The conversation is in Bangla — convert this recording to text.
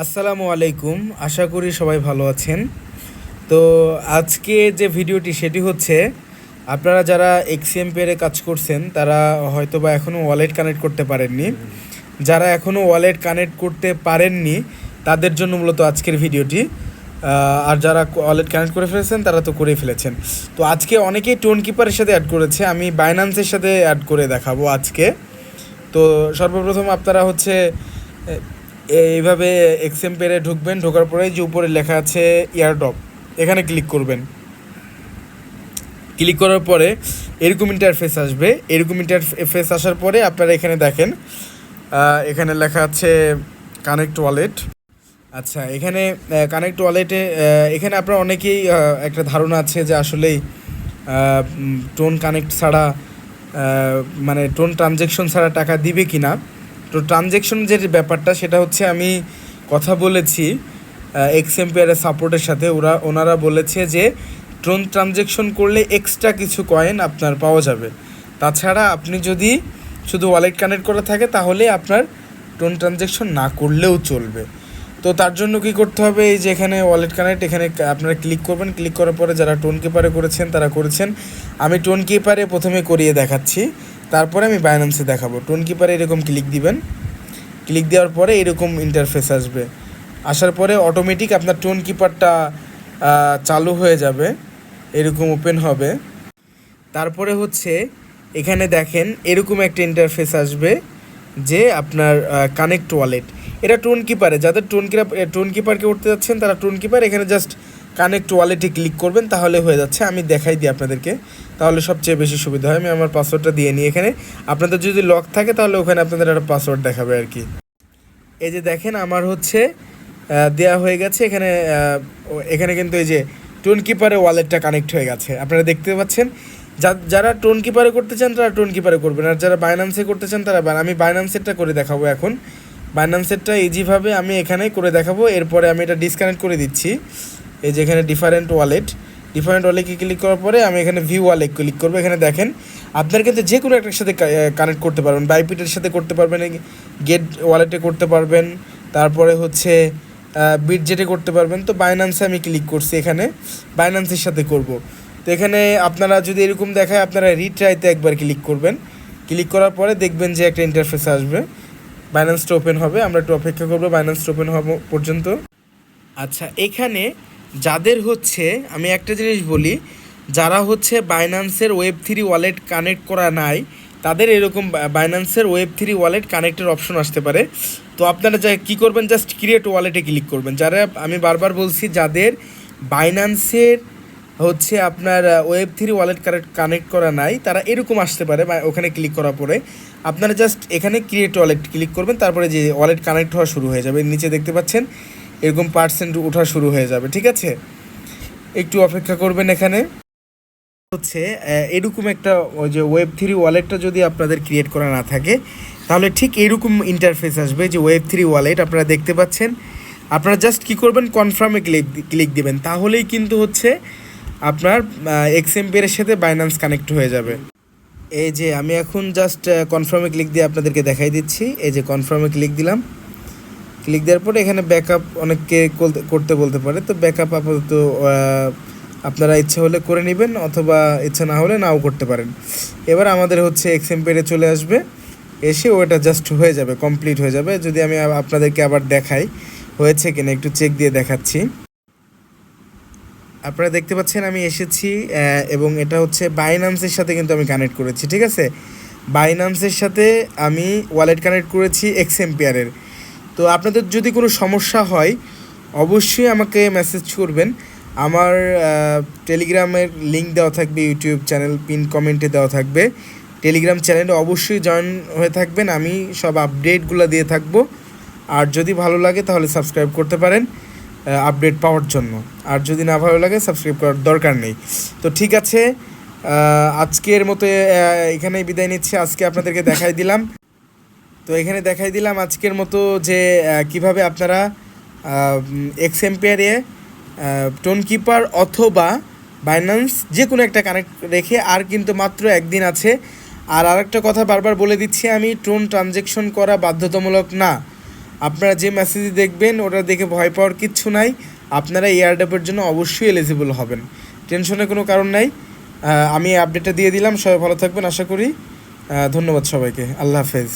আসসালামু আলাইকুম। আশা করি সবাই ভালো আছেন। তো আজকে যে ভিডিওটি সেটি হচ্ছে আপনারা যারা এক্সিএম পেরে কাজ করছেন তারা হয়তোবা এখনও ওয়ালেট কানেক্ট করতে পারেননি। যারা এখনও ওয়ালেট কানেক্ট করতে পারেননি তাদের জন্য মূলত আজকের ভিডিওটি। আর যারা ওয়ালেট কানেক্ট করে ফেলেছেন তারা তো করেই ফেলেছেন। তো আজকে অনেকেই টোন কিপারের সাথে অ্যাড করেছে, আমি বাইন্যান্সের সাথে অ্যাড করে দেখাবো আজকে। তো সর্বপ্রথম আপনারা হচ্ছে এইভাবে এক্সএম পেরে ঢুকবেন। ঢোকার পরে যে উপরে লেখা আছে এয়ারড্রপ, এখানে ক্লিক করবেন। ক্লিক করার পরে এরকম ইন্টারফেস আসবে। এরকম ইন্টারফেস আসার পরে আপনারা এখানে দেখেন এখানে লেখা আছে কানেক্ট ওয়ালেট। আচ্ছা, এখানে কানেক্ট ওয়ালেটে এখানে আপনার অনেকেই একটা ধারণা আছে যে আসলেই টোন কানেক্ট ছাড়া মানে টোন ট্রানজ্যাকশন ছাড়া টাকা দিবে কি না। তো ট্রানজ্যাকশন যে ব্যাপারটা সেটা হচ্ছে আমি কথা বলেছি এক্সএম পেয়ারের সাপোর্টের সাথে, ওনারা বলেছে যে টোন ট্রানজ্যাকশন করলে এক্সট্রা কিছু কয়েন আপনার পাওয়া যাবে। তাছাড়া আপনি যদি শুধু ওয়ালেট কানেক্ট করা থাকে তাহলে আপনার টোন ট্রানজ্যাকশন না করলেও চলবে। তো তার জন্য কি করতে হবে, এই যে এখানে ওয়ালেট কানেক্ট, এখানে আপনারা ক্লিক করবেন। ক্লিক করার পরে যারা টোন কিপারে করেছেন তারা করেছেন। আমি টোন কিপারে প্রথমে করিয়ে দেখাচ্ছি, তারপরে আমি বাইন্যান্সে দেখাবো। টোন কিপারে এরকম ক্লিক দিবেন। ক্লিক দেওয়ার পরে এরকম ইন্টারফেস আসবে। আসার পরে অটোমেটিক আপনার টোন কিপারটা চালু হয়ে যাবে, এরকম ওপেন হবে। তারপরে হচ্ছে এখানে দেখেন এরকম একটা ইন্টারফেস আসবে যে আপনার কানেক্ট ওয়ালেট। এটা টোন কিপারে, যাদের টোন কিপারকে উঠতে যাচ্ছেন তারা টোন কিপার এখানে জাস্ট কানেক্ট ওয়ালেটে ক্লিক করবেন, তাহলে হয়ে যাচ্ছে। আমি দেখাই দিই আপনাদেরকে, তাহলে সবচেয়ে বেশি সুবিধা হয়। আমি আমার পাসওয়ার্ডটা দিয়ে নিই এখানে। আপনাদের যদি লক থাকে তাহলে ওখানে আপনাদের একটা পাসওয়ার্ড দেখাবে আর কি। এই যে দেখেন আমার হচ্ছে দেয়া হয়ে গেছে এখানে। এখানে কিন্তু এই যে টোন কিপারে ওয়ালেটটা কানেক্ট হয়ে গেছে, আপনারা দেখতে পাচ্ছেন। যারা টোন কিপারে করতে চান তারা টোন কিপারে করবেন, আর যারা বাইন্যান্সে করতে চান তারা আমি বাইন্যান্সেরটা করে দেখাবো এখন। বাইন্যান্সেরটা ইজিভাবে আমি এখানে করে দেখাবো। এরপরে আমি এটা ডিসকানেক্ট করে দিচ্ছি। এই যে এখানে ডিফারেন্ট ওয়ালেটে ক্লিক করার পরে আমি এখানে ভিউ ওয়ালেট ক্লিক করবো। এখানে দেখেন আপনার কিন্তু যে কোনো একটার সাথে কানেক্ট করতে পারবেন। বাইপিটের সাথে করতে পারবেন, গেট ওয়ালেটে করতে পারবেন, তারপরে হচ্ছে বিটজেটে করতে পারবেন। তো বাইন্যান্সে আমি ক্লিক করছি, এখানে বাইন্যান্সের সাথে করব। তো এখানে আপনারা যদি এরকম দেখায় আপনারা রিট্রাইতে একবার ক্লিক করবেন। ক্লিক করার পরে দেখবেন যে একটা ইন্টারফেস আসবে, বাইন্যান্সটা ওপেন হবে। আমরা একটু অপেক্ষা করবো বাইন্যান্সটা ওপেন হওয়া পর্যন্ত। আচ্ছা, এখানে যাদের হচ্ছে আমি একটা জিনিস বলি, যারা হচ্ছে বাইন্যান্সের Web3 ওয়ালেট কানেক্ট করা নাই তাদের এরকম বাইন্যান্সের Web3 ওয়ালেট কানেক্টের অপশন আসতে পারে। তো আপনারা কী করবেন, জাস্ট ক্রিয়েট ওয়ালেটে ক্লিক করবেন। যারা আমি বারবার বলছি যাদের বাইন্যান্সের হচ্ছে আপনার Web3 ওয়ালেট কানেক্ট করা নাই তারা এরকম আসতে পারে। ওখানে ক্লিক করার পরে আপনারা জাস্ট এখানে ক্রিয়েট ওয়ালেট ক্লিক করবেন, তারপরে যে ওয়ালেট কানেক্ট হওয়া শুরু হয়ে যাবে। নিচে দেখতে পাচ্ছেন এরকম পার্সেন্ট ওঠা শুরু হয়ে যাবে, ঠিক আছে। একটু অপেক্ষা করবেন। এখানে হচ্ছে এরকম একটা ওই যে Web3 ওয়ালেটটা যদি আপনাদের ক্রিয়েট করা না থাকে তাহলে ঠিক এরকম ইন্টারফেস আসবে যে Web3 ওয়ালেট আপনারা দেখতে পাচ্ছেন। আপনারা জাস্ট কী করবেন, কনফার্মে ক্লিক দিবেন, তাহলেই কিন্তু হচ্ছে আপনার এক্সএম পেয়ারের সাথে বাইন্যান্স কানেক্ট হয়ে যাবে। এই যে আমি এখন জাস্ট কনফার্মে ক্লিক দিয়ে আপনাদেরকে দেখাই দিচ্ছি। এই যে কনফার্মে ক্লিক দিলাম। ক্লিক দেওয়ার পরে এখানে ব্যাকআপ অনেককে করতে বলতে পারে, তো ব্যাকআপ আপাতত আপনারা ইচ্ছা হলে করে নেবেন অথবা ইচ্ছা না হলে নাও করতে পারেন। এবার আমাদের হচ্ছে এক্সএম পেয়ারে চলে আসবে, এসে ওটা জাস্ট হয়ে যাবে, কমপ্লিট হয়ে যাবে। যদি আমি আপনাদেরকে আবার দেখাই হয়েছে কিনা, একটু চেক দিয়ে দেখাচ্ছি। আপনারা দেখতে পাচ্ছেন আমি এসেছি এবং এটা হচ্ছে বাইন্যান্সের সাথে কিন্তু আমি কানেক্ট করেছি, ঠিক আছে। বাইন্যান্সের সাথে আমি ওয়ালেট কানেক্ট করেছি এক্সএম পেয়ারের। তো আপনাদের যদি কোনো সমস্যা হয় অবশ্যই আমাকে মেসেজ করবেন। আমার টেলিগ্রামের লিঙ্ক দেওয়া থাকবে, ইউটিউব চ্যানেল পিন কমেন্টে দেওয়া থাকবে। টেলিগ্রাম চ্যানেলে অবশ্যই জয়েন হয়ে থাকবেন, আমি সব আপডেটগুলো দিয়ে থাকবো। আর যদি ভালো লাগে তাহলে সাবস্ক্রাইব করতে পারেন আপডেট পাওয়ার জন্য, আর যদি না ভালো লাগে সাবস্ক্রাইব করার দরকার নেই। তো ঠিক আছে, আজকের মতো এখানেই বিদায় নিচ্ছি। আজকে আপনাদেরকে দেখাই দিলাম আজকের মতো যে কিভাবে আপনারা এক্সএম পেয়ারে টোন কিপার অথবা বাইন্যান্স যে কোনো একটা কানেক্ট রেখে। আর কিন্তু মাত্র একদিন আছে। আর আরেকটা কথা বারবার বলে দিচ্ছি আমি, টোন ট্রানজ্যাকশন করা বাধ্যতামূলক না। আপনারা যে মেসেজই দেখবেন ওটা দেখে ভয় পাওয়ার কিচ্ছু নাই, আপনারা এয়ারড্রপের জন্য অবশ্যই এলিজিবল হবেন, টেনশনের কোনো কারণ নাই। আমি আপডেটটা দিয়ে দিলাম, সবাই ভালো থাকবেন আশা করি। ধন্যবাদ সবাইকে, আল্লাহ হাফেজ।